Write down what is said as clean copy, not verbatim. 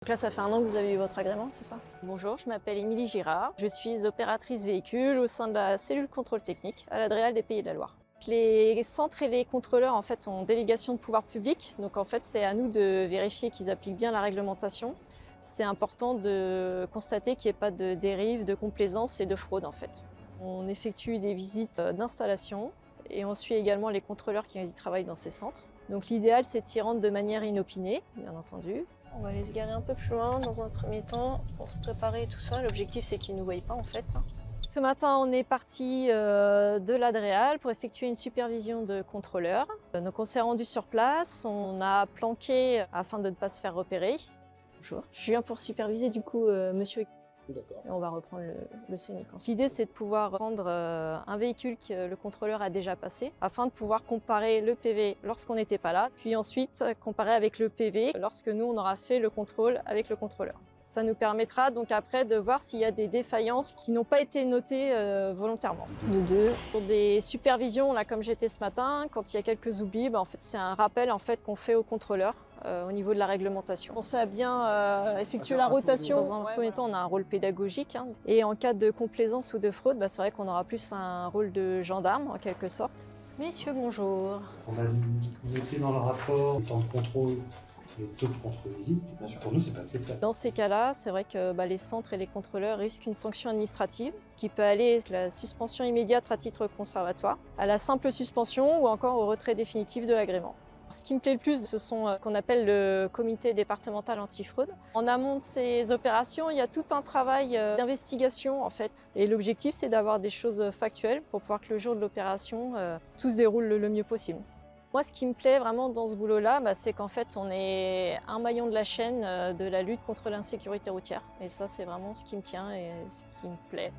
Donc là, ça fait 1 an que vous avez eu votre agrément, c'est ça? Bonjour, je m'appelle Émilie Girard. Je suis opératrice véhicule au sein de la cellule contrôle technique à l'Adréal des Pays de la Loire. Les centres et les contrôleurs en fait, ont délégation de pouvoir public. Donc en fait, c'est à nous de vérifier qu'ils appliquent bien la réglementation. C'est important de constater qu'il n'y ait pas de dérive, de complaisance et de fraude en fait. On effectue des visites d'installation et on suit également les contrôleurs qui travaillent dans ces centres. Donc l'idéal, c'est de s'y rendre de manière inopinée, bien entendu. On va aller se garer un peu plus loin dans un premier temps pour se préparer et tout ça. L'objectif, c'est qu'ils ne nous voient pas en fait. Ce matin, on est parti de l'Adréal pour effectuer une supervision de contrôleurs. Donc on s'est rendu sur place, on a planqué afin de ne pas se faire repérer. Bonjour. Je viens pour superviser du coup monsieur. D'accord. Et on va reprendre le séquence. L'idée, c'est de pouvoir prendre un véhicule que le contrôleur a déjà passé afin de pouvoir comparer le PV lorsqu'on n'était pas là, puis ensuite comparer avec le PV lorsque nous, on aura fait le contrôle avec le contrôleur. Ça nous permettra donc après de voir s'il y a des défaillances qui n'ont pas été notées volontairement. Pour des supervisions, là, comme j'étais ce matin, quand il y a quelques oublis, en fait, c'est un rappel en fait, qu'on fait au contrôleur. Au niveau de la réglementation. On sait à bien effectuer la rotation. Dans un premier temps, on a un rôle pédagogique. Et en cas de complaisance ou de fraude, c'est vrai qu'on aura plus un rôle de gendarme, en quelque sorte. Messieurs, bonjour. On a noté dans le rapport le temps de contrôle et le taux de contre-visite. Pour nous, c'est pas acceptable. Dans ces cas-là, c'est vrai que les centres et les contrôleurs risquent une sanction administrative qui peut aller de la suspension immédiate à titre conservatoire, à la simple suspension ou encore au retrait définitif de l'agrément. Ce qui me plaît le plus, ce sont ce qu'on appelle le comité départemental antifraude. En amont de ces opérations, il y a tout un travail d'investigation en fait. Et l'objectif, c'est d'avoir des choses factuelles pour pouvoir que le jour de l'opération, tout se déroule le mieux possible. Moi, ce qui me plaît vraiment dans ce boulot-là, c'est qu'en fait, on est un maillon de la chaîne de la lutte contre l'insécurité routière. Et ça, c'est vraiment ce qui me tient et ce qui me plaît.